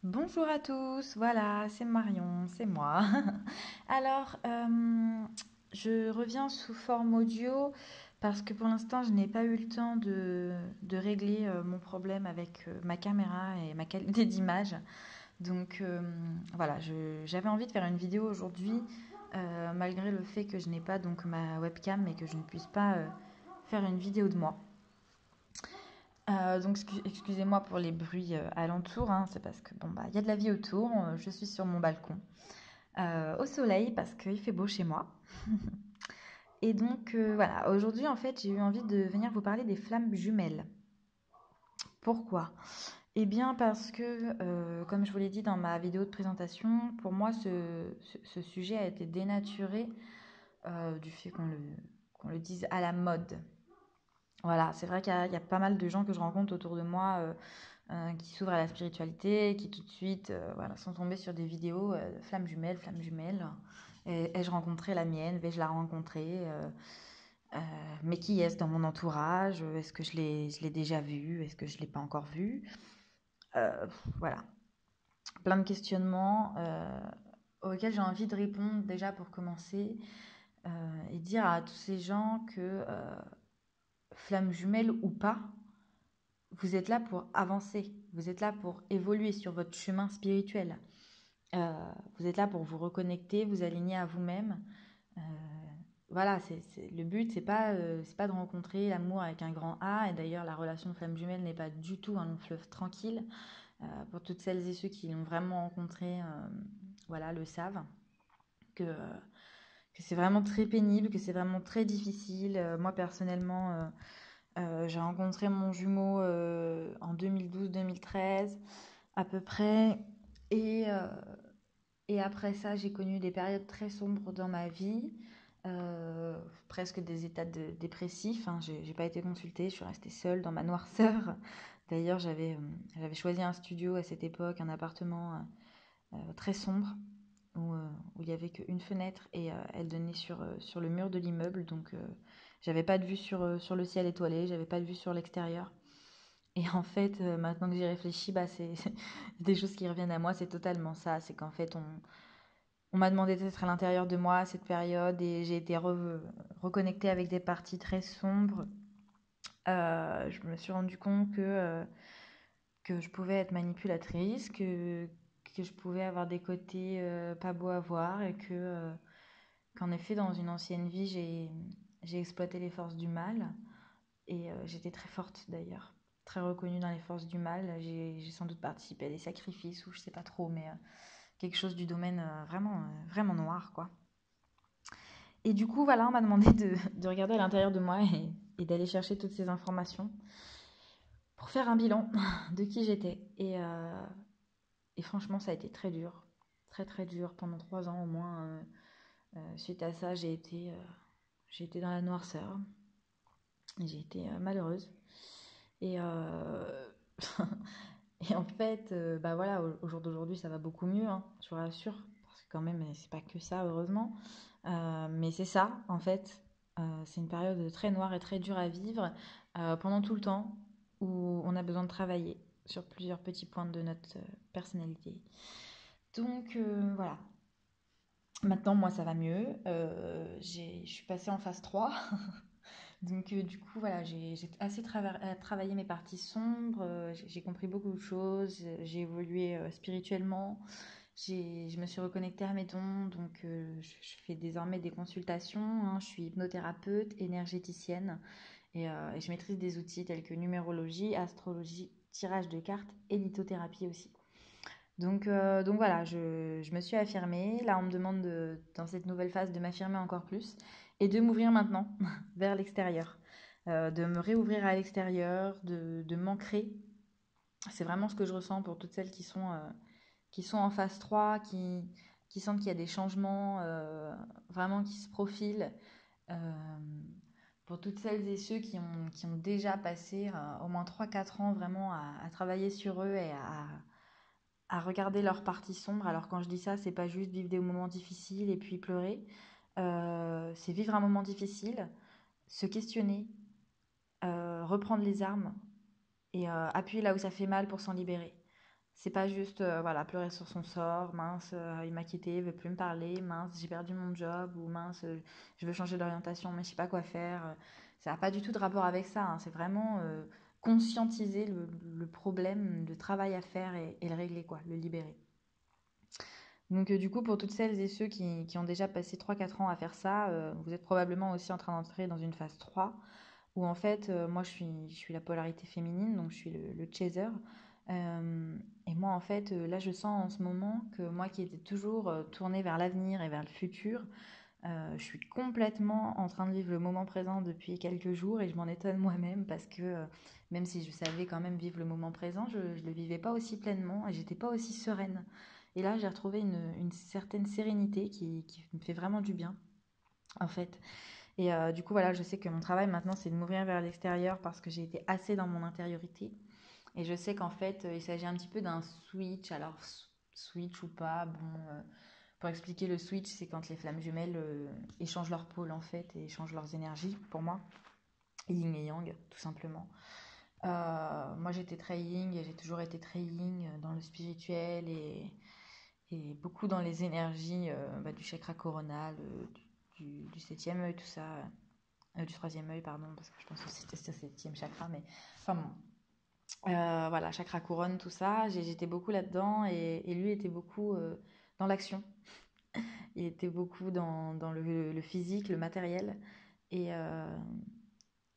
Bonjour à tous, voilà, c'est Marion, c'est moi. Alors, je reviens sous forme audio parce que pour l'instant, je n'ai pas eu le temps de régler mon problème avec ma caméra et ma qualité d'image. Donc, voilà, j'avais envie de faire une vidéo aujourd'hui, malgré le fait que je n'ai pas donc ma webcam et que je ne puisse pas faire une vidéo de moi. Donc excusez-moi pour les bruits alentours, hein, c'est parce que bon bah il y a de la vie autour. Je suis sur mon balcon au soleil parce qu'il fait beau chez moi. Et donc voilà, aujourd'hui en fait j'ai eu envie de venir vous parler des flammes jumelles. Pourquoi? Eh bien parce que comme je vous l'ai dit dans ma vidéo de présentation, pour moi ce sujet a été dénaturé du fait qu'on le dise à la mode. Voilà, c'est vrai qu'il y a pas mal de gens que je rencontre autour de moi qui s'ouvrent à la spiritualité, qui tout de suite voilà, sont tombés sur des vidéos flammes jumelles, flammes jumelles. Ai-je rencontré la mienne? Vais-je la rencontrer? Euh, mais qui est-ce dans mon entourage? Est-ce que je l'ai déjà vu? Est-ce que je ne l'ai pas encore vu? Voilà, plein de questionnements auxquels j'ai envie de répondre déjà pour commencer et dire à tous ces gens que flammes jumelles ou pas, vous êtes là pour avancer, vous êtes là pour évoluer sur votre chemin spirituel. Euh, Vous êtes là pour vous reconnecter, vous aligner à vous-même. Euh, voilà, le but, c'est pas de rencontrer l'amour avec un grand A. Et d'ailleurs, la relation de flamme jumelle n'est pas du tout un long fleuve tranquille. Pour toutes celles et ceux qui l'ont vraiment rencontré, voilà, le savent que c'est vraiment très pénible, que c'est vraiment très difficile. Moi, personnellement, j'ai rencontré mon jumeau en 2012-2013 à peu près. Et, euh, et après ça, j'ai connu des périodes très sombres dans ma vie, presque des états dépressifs, hein. J'ai pas été consultée, je suis restée seule dans ma noirceur. D'ailleurs, j'avais choisi un studio à cette époque, un appartement très sombre, où il y avait qu'une fenêtre et elle donnait sur le mur de l'immeuble. Donc, j'avais pas de vue sur le ciel étoilé, j'avais pas de vue sur l'extérieur. Et en fait, maintenant que j'y réfléchis, bah, c'est des choses qui reviennent à moi, c'est totalement ça. C'est qu'en fait, on m'a demandé d'être à l'intérieur de moi à cette période et j'ai été reconnectée avec des parties très sombres. Je me suis rendu compte que je pouvais être manipulatrice, que je pouvais avoir des côtés pas beaux à voir et qu'en effet, dans une ancienne vie, j'ai exploité les forces du mal et j'étais très forte d'ailleurs, très reconnue dans les forces du mal. J'ai sans doute participé à des sacrifices ou je sais pas trop, mais quelque chose du domaine vraiment noir, quoi. Et du coup, voilà, on m'a demandé de regarder à l'intérieur de moi et d'aller chercher toutes ces informations pour faire un bilan de qui j'étais. Et franchement, ça a été très dur. Très très dur pendant 3 ans au moins. Suite à ça, j'ai été dans la noirceur. J'ai été malheureuse. Et, et en fait, bah voilà, au jour d'aujourd'hui, ça va beaucoup mieux, hein, je vous rassure. Parce que quand même, c'est pas que ça, heureusement. Mais c'est ça, en fait. C'est une période très noire et très dure à vivre pendant tout le temps où on a besoin de travailler sur plusieurs petits points de notre personnalité. Donc voilà. Maintenant, moi, ça va mieux. Je suis passée en phase 3. Donc, du coup, voilà, j'ai assez travaillé mes parties sombres. J'ai compris beaucoup de choses. J'ai évolué spirituellement. Je me suis reconnectée à mes dons, donc je fais désormais des consultations, hein. Je suis hypnothérapeute, énergéticienne et je maîtrise des outils tels que numérologie, astrologie, tirage de cartes et lithothérapie aussi. Donc voilà, je me suis affirmée. Là, on me demande dans cette nouvelle phase de m'affirmer encore plus et de m'ouvrir maintenant vers l'extérieur, de me réouvrir à l'extérieur, de m'ancrer. C'est vraiment ce que je ressens pour toutes celles qui sont en phase 3, qui sentent qu'il y a des changements vraiment qui se profilent. Euh, pour toutes celles et ceux qui ont déjà passé au moins 3 4 ans vraiment à travailler sur eux et à regarder leur partie sombre. Alors quand je dis ça, c'est pas juste vivre des moments difficiles et puis pleurer. C'est vivre un moment difficile, se questionner, reprendre les armes et appuyer là où ça fait mal pour s'en libérer. C'est pas juste voilà, pleurer sur son sort, mince, il m'a quitté, il veut plus me parler, mince, j'ai perdu mon job, ou mince, je veux changer d'orientation, mais je sais pas quoi faire. Ça n'a pas du tout de rapport avec ça, hein. C'est vraiment conscientiser le problème, le travail à faire et le régler, quoi, le libérer. Donc du coup, pour toutes celles et ceux qui ont déjà passé 3 4 ans à faire ça, vous êtes probablement aussi en train d'entrer dans une phase 3 où en fait, moi je suis la polarité féminine, donc je suis le chaser. Et moi en fait, là je sens en ce moment que moi qui étais toujours tournée vers l'avenir et vers le futur, je suis complètement en train de vivre le moment présent depuis quelques jours et je m'en étonne moi-même parce que même si je savais quand même vivre le moment présent, je ne le vivais pas aussi pleinement et j'étais pas aussi sereine. Et là j'ai retrouvé une certaine sérénité qui me fait vraiment du bien en fait. Et du coup, voilà, je sais que mon travail maintenant, c'est de m'ouvrir vers l'extérieur parce que j'ai été assez dans mon intériorité. Et je sais qu'en fait, il s'agit un petit peu d'un switch. Alors, switch ou pas, bon, pour expliquer le switch, c'est quand les flammes jumelles échangent leurs pôles en fait et échangent leurs énergies pour moi. Yin et yang, tout simplement. Moi, j'étais très yin et j'ai toujours été très yin dans le spirituel et beaucoup dans les énergies du chakra coronal, du septième œil, tout ça. Du troisième œil, pardon, parce que je pense que c'était ce septième chakra, mais enfin bon. Voilà, chakra couronne, tout ça. J'étais beaucoup là-dedans et lui était beaucoup dans l'action. Il était beaucoup dans le physique, le matériel. Et, euh,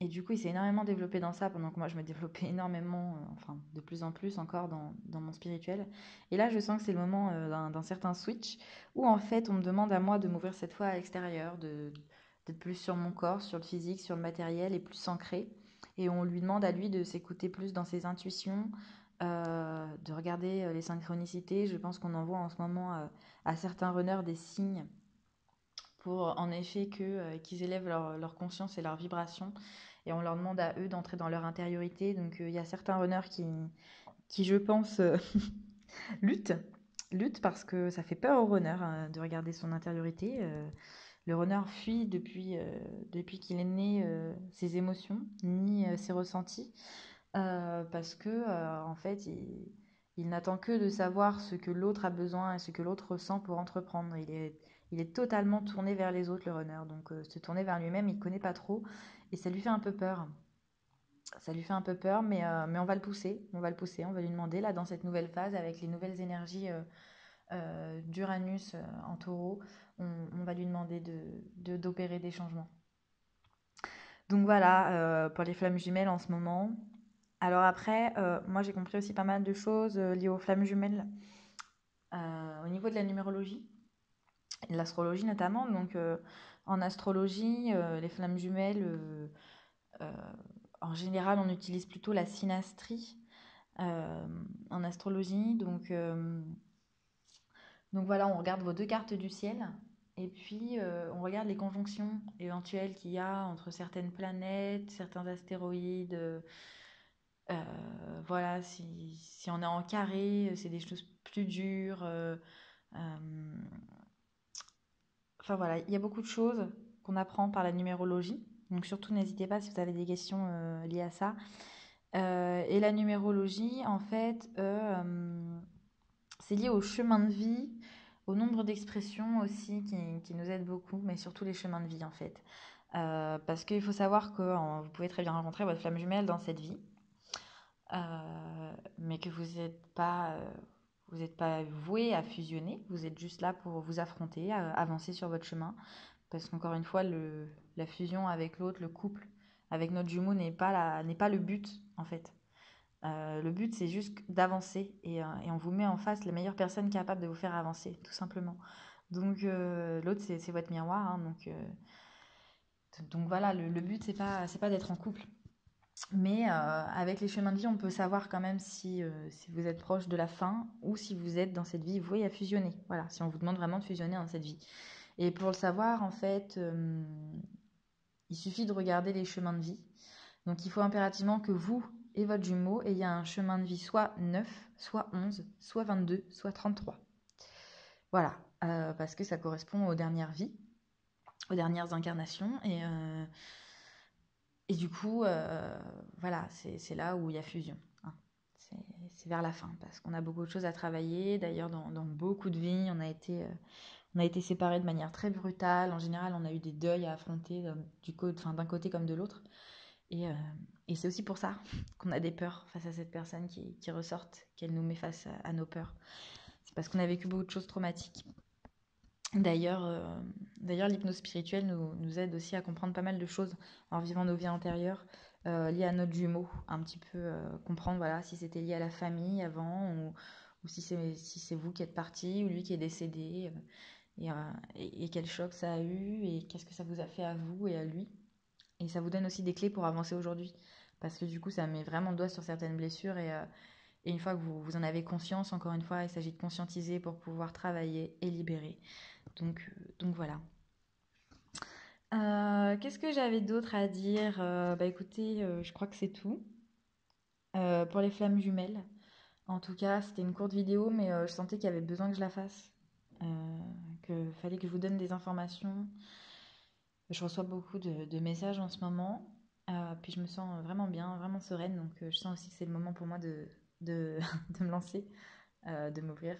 et du coup, il s'est énormément développé dans ça pendant que moi, je me développais énormément, enfin, de plus en plus encore dans mon spirituel. Et là, je sens que c'est le moment d'un certain switch où, en fait, on me demande à moi de m'ouvrir cette fois à l'extérieur, d'être plus sur mon corps, sur le physique, sur le matériel et plus ancré. Et on lui demande à lui de s'écouter plus dans ses intuitions, de regarder les synchronicités. Je pense qu'on envoie en ce moment à certains runners des signes pour en effet qu'ils élèvent leur conscience et leur vibration. Et on leur demande à eux d'entrer dans leur intériorité. Donc il y a certains runners qui je pense, luttent. Luttent parce que ça fait peur au runner de regarder son intériorité. Le runner fuit depuis qu'il est né ses émotions, ni ses ressentis. Parce que en fait, il n'attend que de savoir ce que l'autre a besoin et ce que l'autre ressent pour entreprendre. Il est totalement tourné vers les autres, le runner. Donc se tourner vers lui-même, il ne connaît pas trop et ça lui fait un peu peur. Ça lui fait un peu peur, mais on va le pousser. On va le pousser. On va lui demander, là, dans cette nouvelle phase, avec les nouvelles énergies d'Uranus en taureau, on va lui demander d'opérer des changements. Donc voilà, pour les flammes jumelles en ce moment. Alors après, moi j'ai compris aussi pas mal de choses liées aux flammes jumelles au niveau de la numérologie, et de l'astrologie notamment. Donc en astrologie, les flammes jumelles, euh, en général, on utilise plutôt la synastrie euh, en astrologie. Donc voilà, on regarde vos deux cartes du ciel. Et puis, on regarde les conjonctions éventuelles qu'il y a entre certaines planètes, certains astéroïdes, voilà, si on est en carré, c'est des choses plus dures. Euh, enfin voilà, il y a beaucoup de choses qu'on apprend par la numérologie. Donc surtout, n'hésitez pas si vous avez des questions liées à ça. Et la numérologie, en fait, c'est lié au chemin de vie, au nombre d'expressions aussi qui nous aident beaucoup, mais surtout les chemins de vie en fait. Parce qu'il faut savoir que vous pouvez très bien rencontrer votre flamme jumelle dans cette vie. Mais que vous n'êtes pas voué à fusionner, vous êtes juste là pour vous affronter, avancer sur votre chemin. Parce qu'encore une fois, la fusion avec l'autre, le couple, avec notre jumeau n'est pas le but en fait. Le but c'est juste d'avancer et on vous met en face la meilleure personne capable de vous faire avancer, tout simplement. Donc l'autre c'est votre miroir, hein, donc voilà, le but c'est pas d'être en couple. Mais avec les chemins de vie, on peut savoir quand même si vous êtes proche de la fin ou si vous êtes dans cette vie voué à fusionner. Voilà, si on vous demande vraiment de fusionner dans cette vie. Et pour le savoir, en fait, il suffit de regarder les chemins de vie. Donc il faut impérativement que vous et votre jumeau ayez un chemin de vie soit 9, soit 11, soit 22, soit 33. Voilà, parce que ça correspond aux dernières vies, aux dernières incarnations. Et du coup, voilà, c'est là où il y a fusion, hein. c'est vers la fin parce qu'on a beaucoup de choses à travailler. D'ailleurs, dans beaucoup de vies, on a été séparés de manière très brutale. En général, on a eu des deuils à affronter d'un côté comme de l'autre. Et, euh, et c'est aussi pour ça qu'on a des peurs face à cette personne qui ressortent, qu'elle nous met face à nos peurs. C'est parce qu'on a vécu beaucoup de choses traumatiques. D'ailleurs, l'hypnose spirituelle nous aide aussi à comprendre pas mal de choses en vivant nos vies antérieures liées à notre jumeau. Un petit peu comprendre voilà, si c'était lié à la famille avant ou si c'est vous qui êtes parti ou lui qui est décédé. Et quel choc ça a eu et qu'est-ce que ça vous a fait à vous et à lui. Et ça vous donne aussi des clés pour avancer aujourd'hui. Parce que du coup, ça met vraiment le doigt sur certaines blessures et une fois que vous en avez conscience, encore une fois, il s'agit de conscientiser pour pouvoir travailler et libérer. Donc voilà. Qu'est-ce que j'avais d'autre à dire? Bah écoutez, je crois que c'est tout. Pour les flammes jumelles. En tout cas, c'était une courte vidéo, mais je sentais qu'il y avait besoin que je la fasse. Que fallait que je vous donne des informations. Je reçois beaucoup de messages en ce moment. Puis je me sens vraiment bien, vraiment sereine. Donc je sens aussi que c'est le moment pour moi de, de me lancer, de m'ouvrir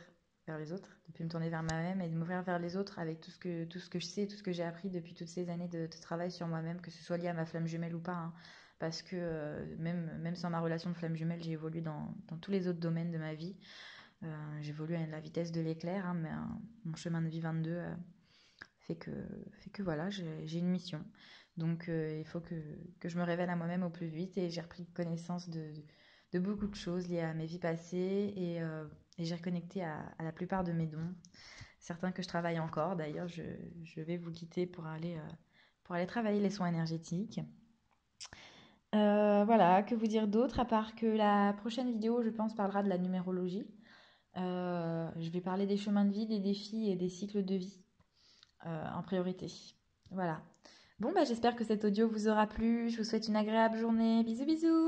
vers les autres, de plus me tourner vers moi-même et de m'ouvrir vers les autres avec tout ce que je sais, tout ce que j'ai appris depuis toutes ces années de travail sur moi-même, que ce soit lié à ma flamme jumelle ou pas. Hein. Parce que même sans ma relation de flamme jumelle, j'ai évolué dans tous les autres domaines de ma vie. J'ai évolué à la vitesse de l'éclair, hein, mais mon chemin de vie 22 fait que, fait que voilà, j'ai une mission. Donc il faut que je me révèle à moi-même au plus vite et j'ai repris connaissance de beaucoup de choses liées à mes vies passées et j'ai reconnecté à la plupart de mes dons. Certains que je travaille encore, d'ailleurs je vais vous quitter pour aller travailler les soins énergétiques. Voilà, que vous dire d'autre à part que la prochaine vidéo, je pense, parlera de la numérologie. Je vais parler des chemins de vie, des défis et des cycles de vie en priorité. Voilà. Bon, bah, j'espère que cet audio vous aura plu. Je vous souhaite une agréable journée. Bisous, bisous!